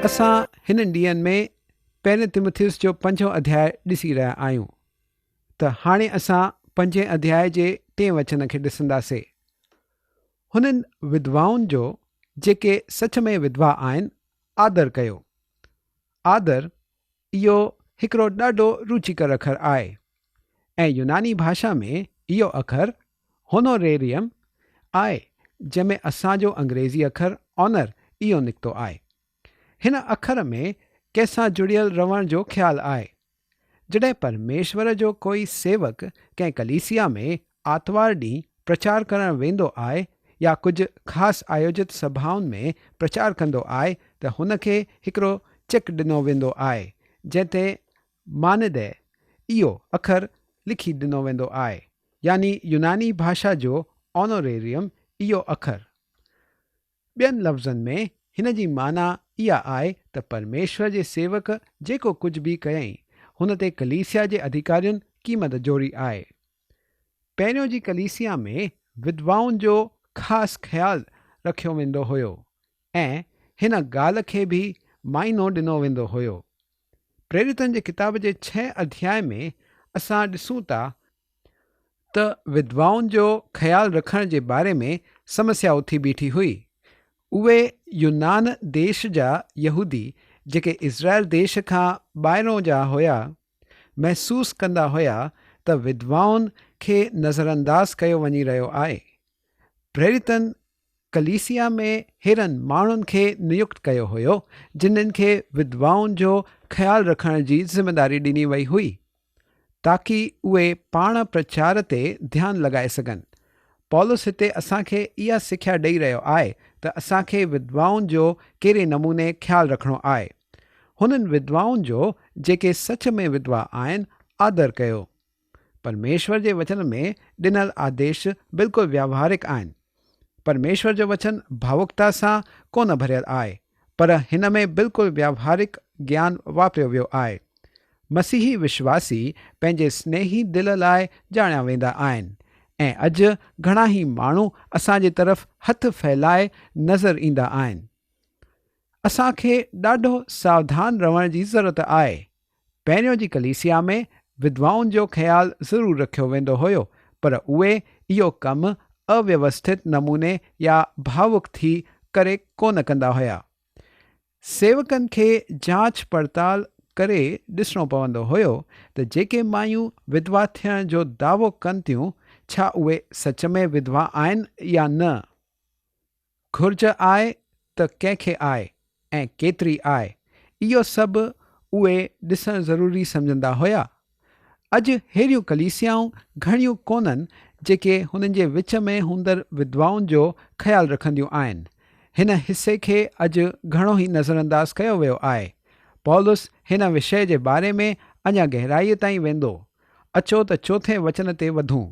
असां हिन ॾींहंनि में पहिरें तिमुथियुस जो 5 अध्याय ॾिसी रहिया आहियूं त हाणे असां 5 अध्याय जे 3 वचन खे ॾिसंदासीं। हुननि विधवाउनि जो जेके सच में विधवा आहिनि आदर कयो। आदर इहो हिकिड़ो ॾाढो रुचिकर अखर आहे ऐं यूनानी भाषा में इहो अखर होनोरेरियम आहे, जंहिंमें असांजो अंग्रेज़ी अखर ऑनर इहो निकितो आहे। हिन अखर में कंहिंसां जुड़ियल रहण जो ख़्यालु आहे। जॾहिं परमेश्वर जो कोई सेवक कंहिं कलीसिया में आर्तवार ॾींहुं प्रचार करणु वेंदो आहे या कुझु ख़ासि आयोजित सभाउनि में प्रचार कंदो आहे त हुनखे हिकिड़ो चेक ॾिनो वेंदो आहे जंहिं ते मानदेय इहो अखर लिखी ॾिनो वेंदो आहे, यानी यूनानी भाषा जो ऑनोरेरियम इहो अखर। ॿियनि लफ़्ज़नि में हिन जी माना इहा आहे त परमेश्वर जे सेवक जेको कुझु बि कयईं हुन ते कलीसिया जे अधिकारियुनि क़ीमत जोड़ी आहे। पहिरियों जी कलीसिया में विधवाउनि जो ख़ासि ख़्यालु रखियो वेंदो हुयो ऐं हिन ॻाल्हि खे बि माइनो ॾिनो वेंदो हुयो। प्रेरितनि जे किताब जे 6 अध्याय में असां ॾिसूं था त विधवाउनि जो ख़्यालु रखण जे बारे में समस्या उथी बीठी हुई। उहे यूनान देश जा यहूदी जेके इज़राइल देश खां ॿाहिरों जा हुया महसूस कंदा हुया त विधवाउनि खे नज़रअंदाज कयो वञी रहियो आहे। प्रेरितनि कलीसिया में हेरनि माण्हुनि खे नियुक्त कयो हुयो जिन्हनि खे विधवाउनि जो ख़्यालु रखण जी ज़िमेदारी ॾिनी वई हुई ताकी उहे पाण प्रचार ते ध्यानु लॻाए सघनि। पौलुस हिते असांखे इहा सिख्या ॾेई रहियो आहे त असांखे विधवाउनि जो कहिड़े नमूने ख़्यालु रखिणो आहे। हुननि विधवाउनि जो जेके सच में विधवा आहिनि आदर कयो। परमेश्वर जे वचन में ॾिनल आदेश बिल्कुलु व्यावहारिक आहिनि। परमेश्वर जो वचन भावुकता सां कोन भरियल आहे, पर हिन में बिल्कुलु व्यावहारिक ज्ञान वापरियो वियो आहे। मसीही विश्वासी पंहिंजे स्नेही दिल लाइ ॼाणिया वेंदा आहिनि ऐं अॼु घणा ई माण्हू असांजे तरफ़ हथ फैलाए नज़र ईंदा आहिनि। असांखे ॾाढो सावधान रहण जी ज़रूरत आहे। पहिरियों जी कलीसिया में विधवाउनि जो ख़्यालु ज़रूरु रखियो वेंदो हुयो, पर उहे इहो कमु अव्यवस्थित नमूने या भावुक थी करे कोन कंदा हुया। सेवकनि खे जांच पड़ताल करे ॾिसणो पवंदो हुयो त जेके मायूं विधवा थियण जो दावो कनि थियूं छा उहे सच में विधवा आहिनि या न। घुर्ज आहे त कंहिंखे आहे ऐं केतिरी आहे, इहो सभु उहे ॾिसणु ज़रूरी सम्झंदा हुया। अॼु अहिड़ियूं कलीसियाऊं घणियूं कोन्हनि जेके हुननि जे विच में हूंदड़ विधवाउनि जो ख़्यालु रखंदियूं आहिनि। हिन हिसे खे अॼु घणो ई नज़रअंदाज कयो वियो आहे। पौलुस हिन विषय जे बारे में अञा गहराईअ ताईं वेंदो। अचो त 4 वचन ते वधूं।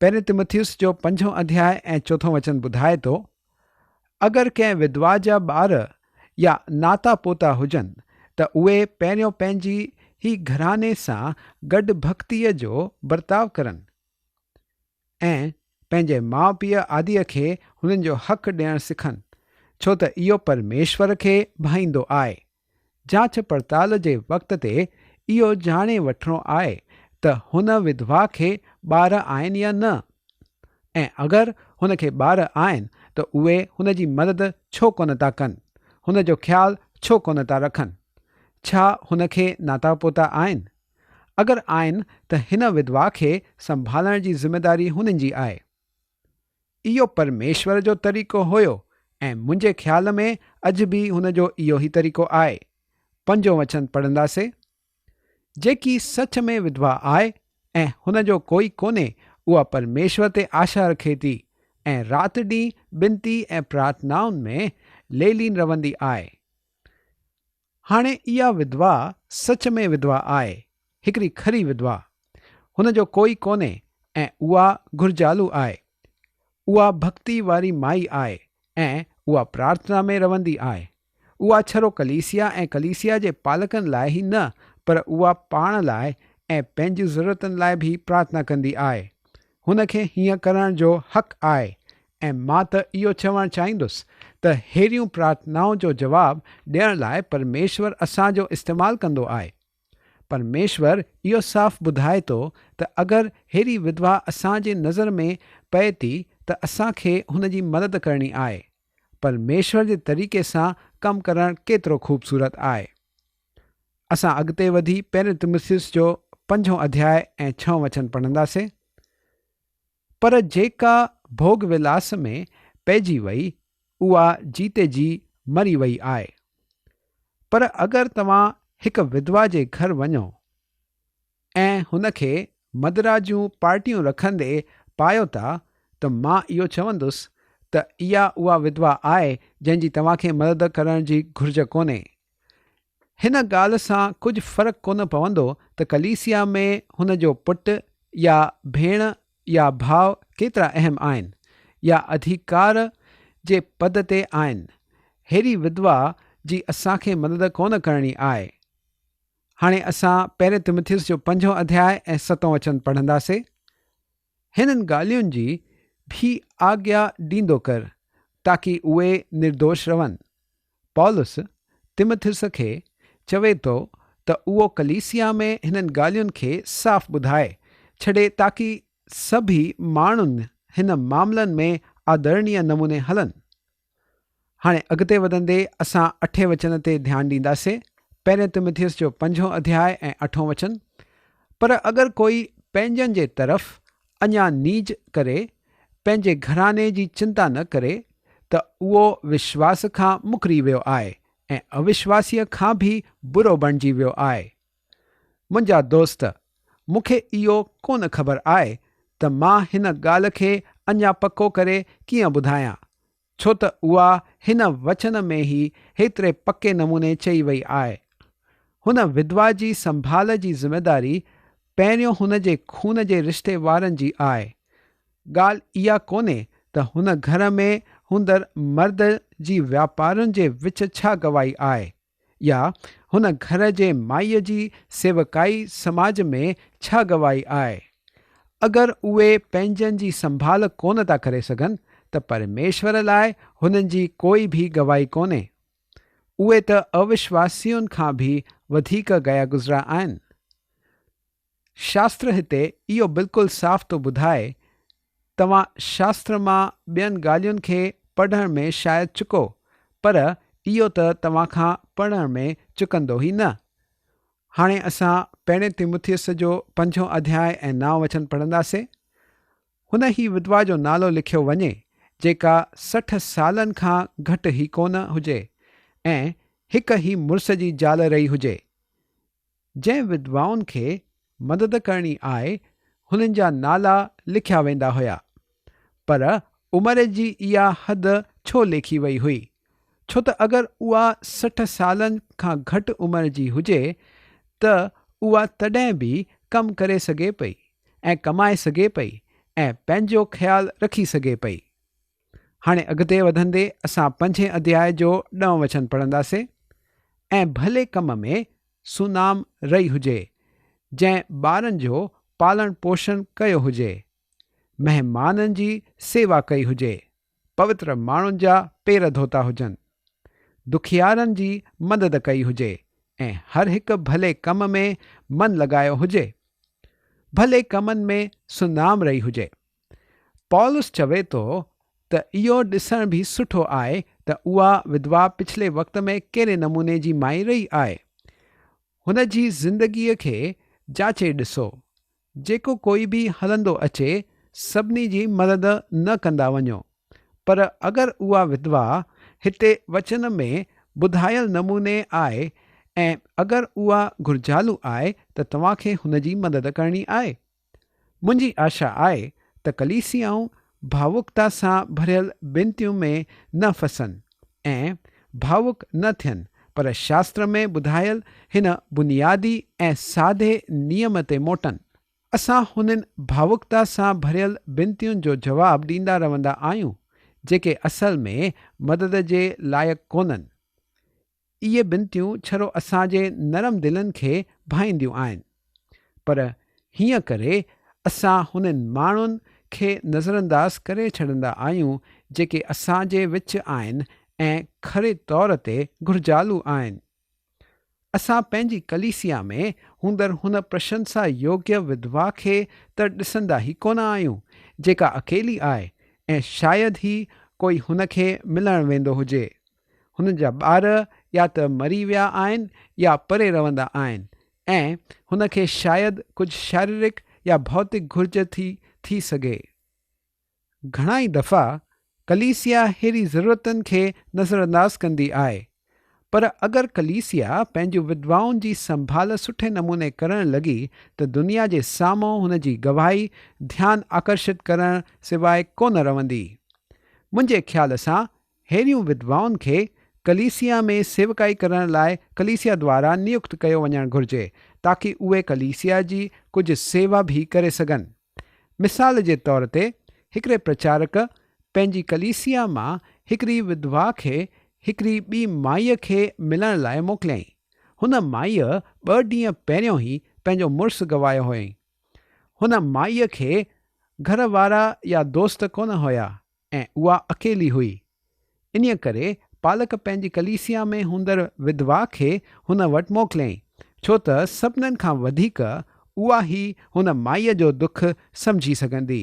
पहिरें तिमुथियुस जो 5 अध्याय ऐं 4 वचन ॿुधाए थो, अगरि कंहिं विधवा जा ॿार या नाता पोता हुजनि त उहे पहिरियों पंहिंजी ई घराने सां गॾु भक्तीअ जो बर्ताव करनि ऐं पंहिंजे माउ पीउ आदिअ खे हुननि जो हक़ ॾियणु सिखनि, छो त इहो परमेश्वर खे भाईंदो आहे। जांच पड़ताल जे वक़्त ते इहो ॼाणे वठिणो आहे त हुन विधवा खे ॿार आहिनि या न, ऐं अगरि हुनखे ॿार आहिनि त उहे हुन जी मदद छो कोन था कनि, हुन जो ख़्यालु छो कोन था रखनि। छा हुनखे नाता पोता आहिनि? अगरि आहिनि त हिन विधवा खे संभालण जी ज़िमेदारी हुननि जी आहे। इहो परमेश्वर जो तरीक़ो हुयो ऐं मुंहिंजे ख़्याल में अॼु बि हुन जो इहो ई तरीक़ो आहे। 5 वचन पढ़ंदासीं। जेकी सच में विधवा आहे ऐं हुन जो कोई कोन्हे, उहा परमेश्वर ते आशा रखे थी ऐं राति ॾींहुं बिनती ऐं प्रार्थनाउनि में लेलीन रहंदी आहे। हाणे इहा विधवा सच में विधवा आहे, हिकिड़ी खरी विधवा। हुन जो कोई कोन्हे ऐं उहा घुरजालू आहे। उहा भक्ति वारी माई आहे ऐं उहा प्रार्थना में रहंदी आहे। उहा छरो कलीसिया ऐं कलीसिया जे पालकनि लाइ ई न, पर उहा पाण लाइ ऐं पंहिंजी ज़रूरतनि लाइ बि प्रार्थना कंदी आहे। हुनखे हीअं करण जो हक़ आहे ऐं मां त इहो चवणु चाहींदुसि त अहिड़ियूं प्रार्थनाऊं जो जवाबु ॾियण लाइ परमेश्वर असांजो इस्तेमालु कंदो आहे। परमेश्वर इहो साफ़ ॿुधाए थो त अगरि अहिड़ी विधवा असांजे नज़र में पए थी त असांखे हुन जी मदद करणी आहे। परमेश्वर जे तरीक़े सां कमु करणु केतिरो ख़ूबसूरत आहे। असां अॻिते वधी पहिरें तिमुथियुस जो 5 अध्याय ऐं 6 वचन पढ़ंदासीं। पर जेका भोग विलास में पइजी वई उहा जीते जी मरी वई आहे। पर अगरि तव्हां हिकु विधवा जे घर वञो ऐं हुनखे मदिरा जूं पार्टियूं रखंदे पायो था त मां इहो चवंदुसि त इहा उहा विधवा आहे जंहिंजी तव्हांखे मदद करण जी घुर्ज कोन्हे। हिन ॻाल्हि सां कुझु फ़र्क़ु कोन पवंदो त कलीसिया में हुन जो पुटु या भेण या भाउ केतिरा अहम आहिनि या अधिकार जे पद ते आहिनि। अहिड़ी विधवा जी असांखे मदद कोन करणी आहे। हाणे असां पहिरें तिमुथियुस जो 5 अध्याय ऐं 7 वचन पढ़ंदासीं। हिननि ॻाल्हियुनि जी भी आज्ञा ॾींदो कर ताकी उहे निर्दोष रहनि। पौलुस तिमुथियुस खे चवे थो त उहो कलीसिया में हिननि ॻाल्हियुनि खे साफ़ ॿुधाए छॾे ताकी सभी माण्हुनि हिन मामलनि में आदरणीय नमूने हलनि। हाणे अॻिते वधंदे असां 8 वचन ते ध्यानु ॾींदासीं। पहिरें तिमुथियुस जो 5 अध्याय ऐं 8 वचन। पर अगरि कोई पंहिंजनि जे तरफ़ अञा नीज करे पंहिंजे घराने जी चिंता न करे त उहो विश्वास खां मुकरी वियो आहे ऐं अविश्वासीअ खां बि बुरो बणिजी वियो आहे। मुंहिंजा दोस्त, मूंखे इहो कोन ख़बर आहे त मां हिन ॻाल्हि खे अञा पको करे कीअं ॿुधायां, छो त उहा हिन वचन में ई हेतिरे पके नमूने चई वई आहे। हुन विधवा जी संभाल जी ज़िमेदारी पहिरियों हुन जे खून जे रिश्ते वारनि जी आहे। ॻाल्हि इहा कोन्हे त हुन घर में हूंदड़ मर्द जी व्यापारनि जे विच छा गवाही आहे या हुन घर जे माईअ जी सेवकाई समाज में छा गवाही आहे। अगरि उहे पंहिंजनि जी संभाल कोन था करे सघनि त परमेश्वर लाइ हुननि जी कोई भी गवाही कोन्हे। उहे त अविश्वासियुनि खां बि वधीक गया गुज़रा आहिनि। शास्त्र हिते इहो बिल्कुलु साफ़ थो ॿुधाए। तव्हां शास्त्र मां ॿियनि ॻाल्हियुनि खे पढ़ण में शायदि चुको, पर इहो त तव्हां खां पढ़ण में चुकंदो ई न। हाणे असां पहिरें तिमुथियुस जो 5 अध्याय ऐं 9 वचन पढ़ंदासीं। हुन ही विधवा जो नालो लिखियो वञे जेका 60 सालनि खां घटि ई कोन हुजे ऐं हिकु ई मुड़ुस जी ज़ाल रही हुजे। जंहिं विधवाउनि खे मदद करणी आहे हुननि जा नाला लिखिया वेंदा हुया, पर उमिरि जी इहा हद छो लेखी वई हुई? छो त अगरि उहा 60 सालनि खां घटि उमिरि जी हुजे त उहा तॾहिं बि कमु करे सघे पई ऐं कमाए सघे पई ऐं पंहिंजो ख़्यालु रखी सघे पई। हाणे अॻिते वधंदे असां 5 अध्याय जो 9 वचन पढ़ंदासीं। ऐं भले कम में सुनाम रही हुजे, जंहिं ॿारनि जो पालण पोषण कयो हुजे, महिमाननि जी सेवा कई हुजे, पवित्र माण्हुनि जा पेर धोता हुजनि, दुखियारनि जी मदद कई हुजे ऐं हर हिकु भले कम में मन लॻायो हुजे। भले कमनि में सुनाम रही हुजे। पौलुस चवे थो त इहो ॾिसण बि सुठो आहे त उहा विधवा पिछले वक़्त में कहिड़े नमूने जी माई रही आहे। हुन जी ज़िंदगीअ खे जाचे ॾिसो। जेको कोई बि हलंदो अचे सभिनी जी मदद न कंदा वञो, पर अगरि उहा विधवा हिते वचन में ॿुधायल नमूने आहे ऐं अगरि उहा घुर्जालू आहे त तव्हांखे हुन जी मदद करणी आहे। मुंहिंजी आशा आहे त कलीसियाऊं भावुकता सां भरियल बिनतियूं में न फसनि ऐं भावुक न थियनि, पर शास्त्र में ॿुधायल हिन बुनियादी ऐं सादे नियम ते मोटनि। असां हुननि भावुकता सां भरियल बिनतियुनि जो जवाबु ॾींदा रहंदा आहियूं जेके असल में मदद जे लाइक़ु कोन्हनि। इहे बिनतियूं छड़ो असांजे नरम दिलनि खे भाईंदियूं आहिनि, पर हीअं करे असां हुननि माण्हुनि खे नज़रअंदाज़ करे छॾंदा आहियूं जेके असांजे विच आहिनि ऐं खरे तौर ते घुर्जालू आहिनि। असां पंहिंजी कलीसिया में हूंदड़ हुन प्रशंसा योग्य विधवा खे त ॾिसंदा ई कोन आहियूं जेका अकेली आहे ऐं शायदि ई कोई हुन खे मिलणु वेंदो हुजे। हुन जा ॿार या त मरी विया आहिनि या परे रहंदा आहिनि ऐं हुन खे शायदि कुझु शारीरिक या भौतिक घुर्ज थी सघे। घणा ई दफ़ा कलीसिया अहिड़ी ज़रूरतुनि खे नज़रअंदाज़ कंदी आहे, पर अगरि कलीसिया पंहिंजूं विधवाउनि जी संभाल सुठे नमूने करणु लॻी त दुनिया जे साम्हूं हुन जी गवाही ध्यानु आकर्षित करणु सवाइ कोन रहंदी। मुंहिंजे ख़्याल सां अहिड़ियूं विधवाउनि खे कलीसिया में सेवकाई करण लाइ कलीसिया द्वारा नियुक्त कयो वञणु घुर्जे ताकी उहे कलीसिया जी कुझु सेवा बि करे सघनि। मिसाल जे तौर ते हिकिड़े प्रचारक पंहिंजी कलीसिया मां हिकिड़ी विधवा खे हिकिड़ी ॿी माईअ खे मिलण लाइ मोकिलियईं। हुन माईअ 2 ॾींहं पहिरियों ई पंहिंजो मुड़ुसु गवायो हुयईं। हुन माईअ खे घर वारा या दोस्त कोन हुया ऐं उहा अकेली हुई। इन्हीअ करे पालक पंहिंजी कलीसिया में हूंदड़ विधवा खे हुन वटि मोकिलियईं, छो त सभिनीनि खां वधीक उहा ई हुन माईअ जो दुख सम्झी सघंदी,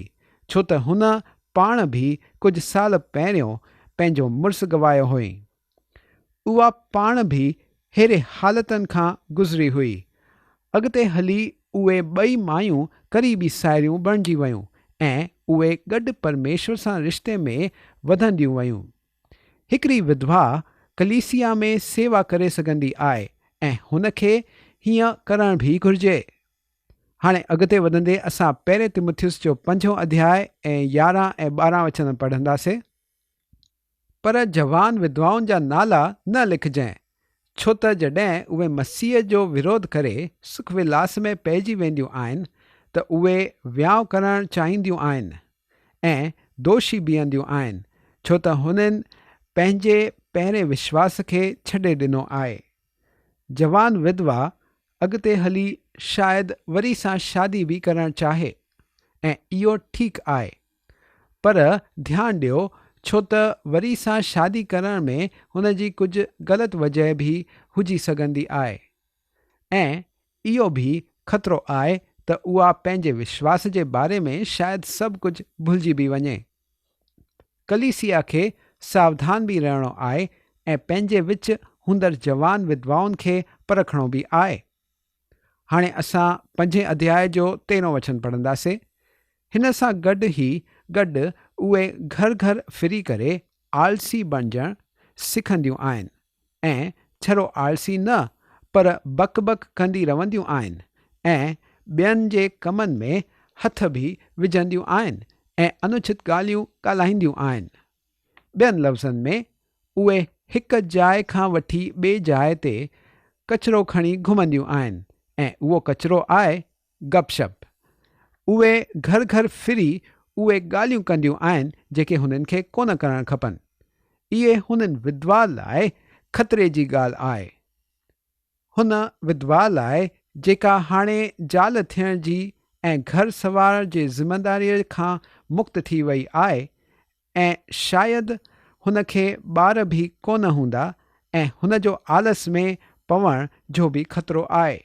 छो त हुन पाण बि कुझु साल पहिरियों पंहिंजो मुड़ुसु गवायो हुई। उहा पाण बि अहिड़े हालतुनि खां गुज़री हुई। अॻिते हली उहे 2 मायूं क़रीबी साहेड़ियूं बणिजी वियूं ऐं उहे गॾु परमेश्वर सां रिश्ते में वधंदियूं वियूं। हिकिड़ी विधवा कलीसिया में सेवा करे सघंदी आहे ऐं हुन खे हीअं करण बि घुर्जे। हाणे अॻिते वधंदे असां पहिरें तिमुथियुस जो 5 अध्याय ऐं 11 ऐं 12 वचन पढ़ंदासीं। पर जवान विधवाउनि जा नाला न लिखजांइ, छो त जॾहिं उहे मसीह जो विरोध करे सुख विलास में पइजी वेंदियूं आहिनि त उहे वियांउ करणु चाहींदियूं आहिनि ऐं दोषी बीहंदियूं आहिनि, छो त हुननि पंहिंजे पहिरें विश्वास खे छॾे ॾिनो आहे। जवान विधवा अॻिते हली शायदि वरी सां शादी बि करणु चाहे ऐं इहो ठीकु आहे, पर ध्यानु ॾियो छो त वरी सां शादी करण में हुन जी कुझु ग़लति वजह बि हुजी सघंदी आहे ऐं इहो बि ख़तरो आहे त उहा पंहिंजे विश्वास जे बारे में शायदि सभु कुझु भुलिजी बि वञे। कलीसिया खे सावधान बि रहणो आहे ऐं पंहिंजे विच हूंदड़ जवान विधवाउनि खे परखणो बि आहे। हाणे असां 5 अध्याय जो 13 वचन पढ़ंदासीं। हिन सां गॾु उहे घर घर फिरी करे आलसी बणजणु सिखंदियूं आहिनि ऐं छड़ो आलसी न पर बक कंदी रहंदियूं आहिनि ऐं ॿियनि जे कमनि में हथ बि विझंदियूं आहिनि ऐं अनुचित ॻाल्हियूं ॻाल्हाईंदियूं आहिनि। ॿियनि लफ़्ज़नि में उहे हिकु जाइ खां वठी ॿिए जाइ ते कचिरो खणी घुमंदियूं आहिनि ऐं उहो कचिरो आहे गपशप। उहे घर घर फिरी उहे ॻाल्हियूं कंदियूं आहिनि जेके हुननि खे कोन करणु खपनि। इहे हुननि विधवा लाइ ख़तरे जी ॻाल्हि आहे। हुन विधवा लाइ जेका हाणे ज़ाल थियण जी ऐं घर सवार जे ज़िमेदारीअ खां मुक्त थी वई आहे ऐं शायदि हुन खे ॿार बि कोन हूंदा ऐं हुन जो आलस में पवण जो बि ख़तरो आहे।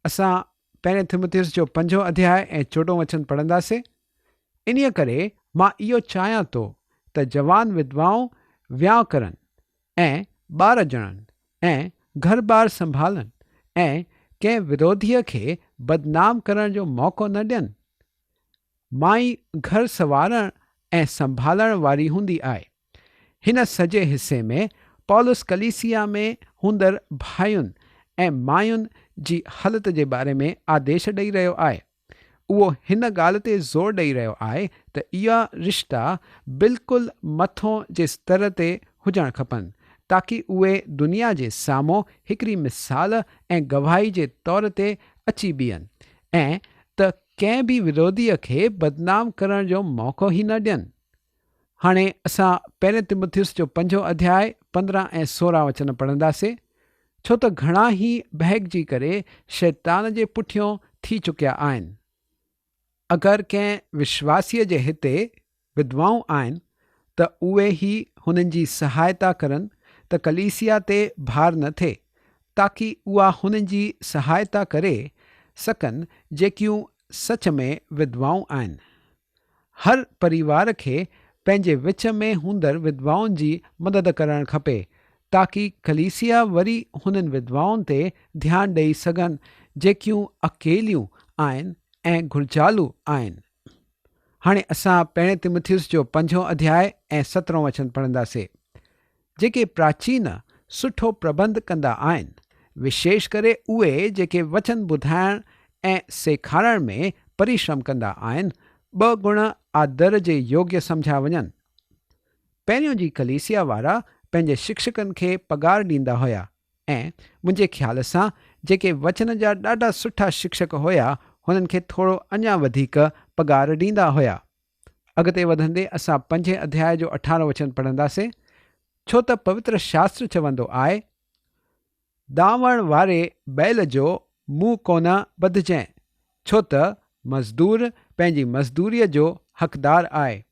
असां पहिरें तिमुथियुस जो 5 अध्याय ऐं 14 वचन पढ़ंदासीं। इन्हीअ करे मां इहो चाहियां थो त जवान विधवाऊं वियांउ करनि ऐं ॿार ॼणनि ऐं घर बार संभालनि ऐं कंहिं विरोधीअ खे बदनाम करण जो मौक़ो न ॾियनि। माई घर संवारण ऐं संभालण वारी हूंदी आहे। हिन सॼे हिसे में पौलुस कलीसिया में हूंदड़ भाइयुनि ऐं मायुनि जी हालत जे बारे में आदेश ॾेई रहियो आहे। उहो हिन ॻाल्हि ते ज़ोर ॾेई रहियो आहे त इहा रिश्ता बिल्कुलु मथों जे स्तर ते हुजणु खपनि ताकी उहे दुनिया जे साम्हूं हिकिड़ी मिसाल ऐं गवाही जे तौर ते अची बीहनि ऐं त कंहिं बि विरोधीअ खे बदनाम करण जो मौक़ो ई न ॾियनि। हाणे असां पहिरें तिमुथियुस जो 5 अध्याय 15 ऐं 16 वचन पढ़ंदासीं। छो त घणा ई बहकजी करे शैतान जे पुठियों थी चुकिया आहिनि। अगरि कंहिं विश्वासीअ जे हिते विधवाऊं आहिनि त उहे ई हुननि जी सहायता करनि त कलीसिया ते भार न थिए, ताकी उहा हुननि जी सहायता करे सकनि जेकियूं सच में विधवाऊं आहिनि। हर परिवार खे पंहिंजे विच में हूंदड़ विधवाउनि जी मदद करणु खपे, ताकी कलीसिया वरी हुननि विधवाउनि ते ध्यानु ॾेई सघनि जेकियूं अकेलियूं आहिनि ऐं घुरजालू आहिनि। हाणे असां पहिरें तिमुथियुस जो 5 अध्याय ऐं 17 वचन पढ़ंदासीं। जेके प्राचीन सुठो प्रबंध कंदा आहिनि, विशेष करे उहे जेके वचन ॿुधाइण ऐं सेखारण में परिश्रम कंदा आहिनि, 2 गुण आदर जे योग्य सम्झा वञनि। पहिरियों जी कलीसिया वारा पंहिंजे शिक्षकनि खे पगार ॾींदा हुया, ऐं मुंहिंजे ख़्याल सां जेके वचन जा ॾाढा सुठा शिक्षक हुया हुननि खे थोरो अञा वधीक पगार ॾींदा हुया। अॻिते वधंदे असां 5 अध्याय जो 18 वचन पढ़ंदासीं। छो त पवित्र शास्त्र चवंदो आहे, दावण वारे बैल जो मुंहुं कोन ॿधजांइ, छो त मज़दूर पंहिंजी मज़दूरीअ जो हक़दार आहे।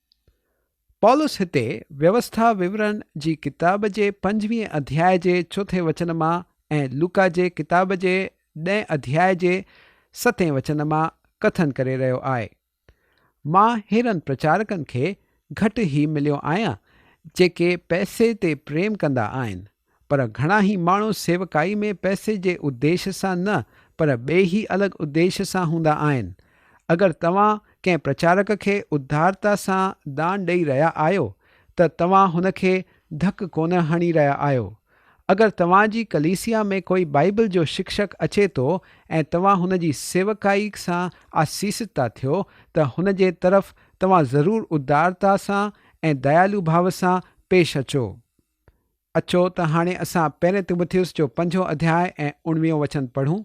पौलुस हिते व्यवस्था विवरण जी किताब जे 5वें अध्याय जे 4 वचन मां ऐं लूका जे किताब जे 10 अध्याय जे 7 वचन मां कथन करे रहियो आहे। मां हेरनि प्रचारकनि खे घटि ई मिलियो आहियां जेके पैसे ते प्रेम कंदा आहिनि, पर घणा ई माण्हू सेवकाई में पैसे जे उद्देश्य सां न, पर ॿिए ई अलॻि उद्देश्य सां हूंदा आहिनि। अगरि तव्हां कंहिं प्रचारक खे उदारता सां दान ॾेई रहिया आहियो त तव्हां हुन खे धकु कोन हणी रहिया आहियो। अगरि तव्हां जी कलीसिया में कोई बाइबल जो शिक्षक अचे थो ऐं तव्हां हुन जी सेवकाई सां आसीसित था थियो, त हुन जे तरफ़ तव्हां ज़रूरु उदारता सां ऐं दयालु भाव सां पेश अचो। त हाणे असां पहिरें तिमुथियुस जो 5 अध्याय ऐं 19 वचन पढ़ूं।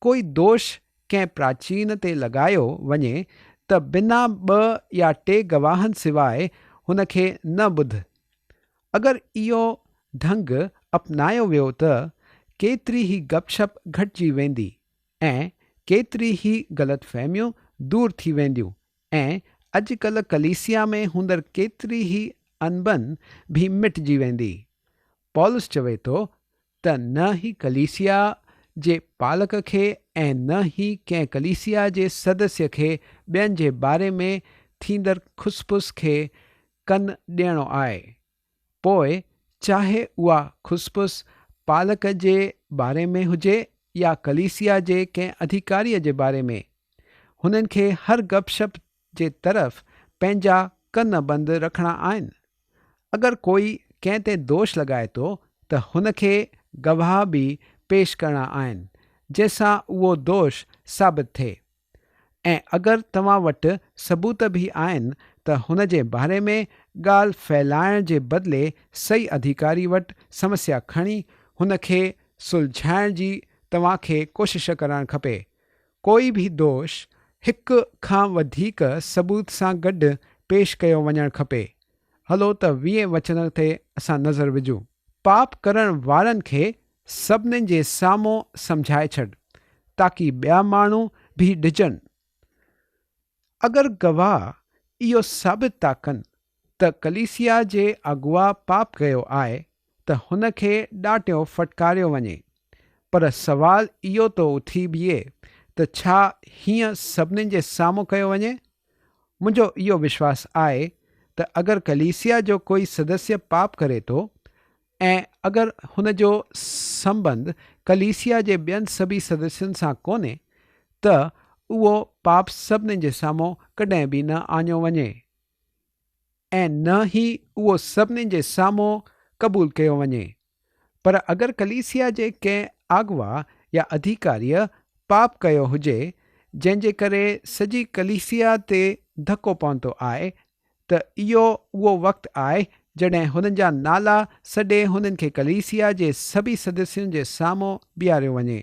कोई दोष कंहिं प्राचीन ते लॻायो वञे त बिना 2 या 3 गवाहनि सिवाइ हुन खे न ॿुध। अगरि इहो ढंग अपनायो वियो त केतिरी ई गपशप घटिजी वेंदी ऐं केतिरी ई ग़लतफ़हमियूं दूर थी वेंदियूं, ऐं अॼुकल्ह कलीसिया में हूंदड़ केतिरी ई अनबन भी मिटिजी वेंदी। पौलुस चवे थो त न ई कलीसिया जे पालक खे ऐं न ई कंहिं कलीसिया जे सदस्य खे ॿियनि जे बारे में थींदड़ खुसफुस खे कन ॾियणो आहे। पोइ चाहे उहा खुसफुस पालक जे बारे में हुजे या कलीसिया जे कंहिं अधिकारीअ जे बारे में, हुननि खे हर गपशप जे तरफ़ पंहिंजा कन बंदि रखणा आहिनि। अगरि कोई कंहिं ते दोष लॻाए थो त हुन खे गवाह बि पेश करणा आहिनि जंहिंसां उहो दोष साबित थिए, ऐं अगरि तव्हां वटि सबूत बि आहिनि त हुन जे बारे में ॻाल्हि फैलाइण जे बदिले सही अधिकारी वटि समस्या खणी हुन खे सुलझाइण जी तव्हां खे कोशिश करणु खपे। कोई बि दोष हिक खां वधीक सबूत सां गॾु पेश कयो वञणु खपे। हलो त 20 वचन ते असां नज़र विझूं। पाप करण वारनि खे सभिनीनि जे साम्हूं सम्झाए छॾ, ताकी ॿिया माण्हू भी ॾिजनि। अगरि गवाह इहो साबित था कनि त कलीसिया जे अगुआ पाप कयो आहे त हुन खे ॾाटियो फटकारियो वञे, पर सवाल इहो थो उथी बीहे त छा हीअं सभिनीनि जे साम्हूं कयो वञे? मुंहिंजो इहो विश्वास आहे त अगरि कलीसिया जो कोई सदस्य पाप करे थो ऐं अगरि हुन जो संबंध कलीसिया जे ॿियनि सभी सदस्यनि सां कोन्हे, त उहो पाप सभिनीनि जे साम्हूं कॾहिं बि न आञो वञे, ऐं न ई उहो सभिनीनि जे साम्हूं क़बूल कयो वञे। पर अगरि कलीसिया जे कंहिं अगुआ या अधिकारीअ पाप कयो हुजे जंहिंजे करे सॼी कलीसिया ते धको पवंदो आहे, त इहो उहो वक़्तु आहे जॾहिं हुननि जा नाला सॼे हुननि खे कलीसिया जे सभी सदस्यनि जे साम्हूं बीहारियो वञे।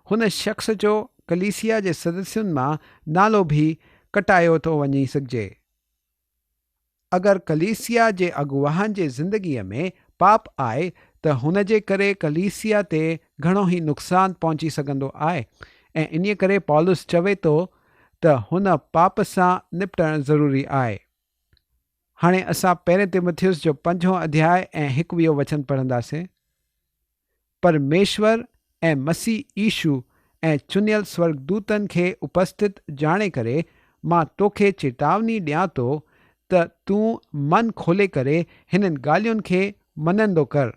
हुन शख़्स जो कलीसिया जे सदस्यनि मां नालो भी कटायो थो वञी सघिजे। अगरि कलीसिया जे अगुवाहनि जे ज़िंदगीअ में पाप आहे त हुन जे करे कलीसिया ते घणो ई नुक़सानु पहुची सघंदो आहे, ऐं इन करे पौलुस चवे थो त हुन पाप सां निपटणु ज़रूरी आहे। हाणे असां पहिरें तिमुथियुस जो 5 अध्याय ऐं 21 वचन पढ़ंदासीं। परमेश्वर ऐं मसीह ईशू ऐं चुनियल स्वर्गदूतनि खे उपस्थित ॼाणे करे मां तोखे चेतावनी ॾियां थो त तूं मन खोले करे हिननि ॻाल्हियुनि खे मञंदो कर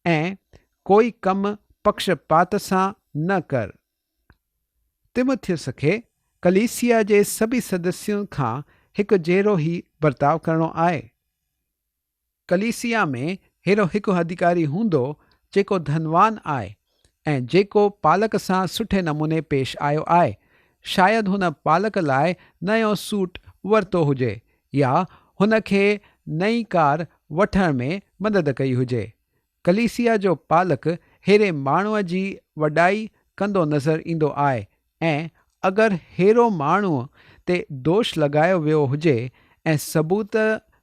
ऐं कोई कमु पक्षपात सां न कर। तिमुथियुस खे कलीसिया जे सभी सदस्यनि खां हिकु जहिड़ो ई बर्ताव करणो आहे। कलीसिया में अहिड़ो हिकु अधिकारी हूंदो जेको धनवान आहे ऐं जेको पालक सां सुठे नमूने पेश आयो आहे। शायदि हुन पालक लाइ नयो सूट वरितो हुजे या हुन खे नई कार वठण में मदद कई हुजे। कलीसिया जो पालक अहिड़े माण्हूअ जी वॾाई कंदो नज़र ईंदो आहे ऐं अगरि अहिड़ो माण्हूअ ते दोष लॻायो वियो हुजे ऐं सबूत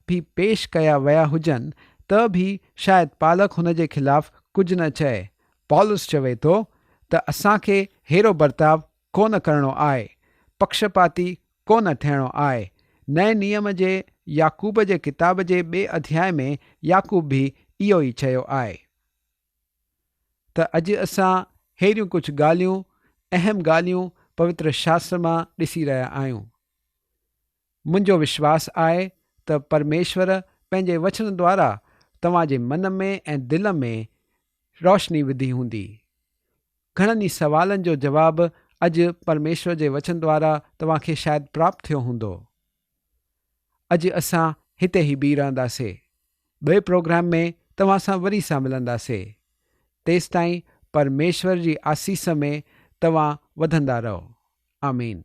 भी पेश कया विया हुजनि त बि शायदि पालक हुन जे ख़िलाफ़ कुझु न चए। पौलुस चवे थो त असांखे अहिड़ो बर्ताव कोन करणो आहे, पक्षपाती कोन थियणो आहे। नए नियम जे याकूब जे किताब जे 2 अध्याय में याकूब भी इहो ई चयो आहे। त अॼु असां अहिड़ियूं कुझु ॻाल्हियूं, अहम ॻाल्हियूं पवित्र शास्त्र मां ॾिसी रहिया आहियूं। मुंहिंजो विश्वास आहे त परमेश्वर पंहिंजे वचन द्वारा तव्हांजे मन में ऐं दिल में रोशनी विधी हूंदी। घणनि ई सवालनि जो जवाबु अॼु परमेश्वर जे वचन द्वारा तव्हांखे शायदि प्राप्त थियो हूंदो। अॼु असां हिते ई बीह रहंदासीं। ॿिए प्रोग्राम में तव्हां सां वरी सां मिलंदासीं। तेसिताईं परमेश्वर जी आसीस में तव्हां वधंदा रहो। आमीन।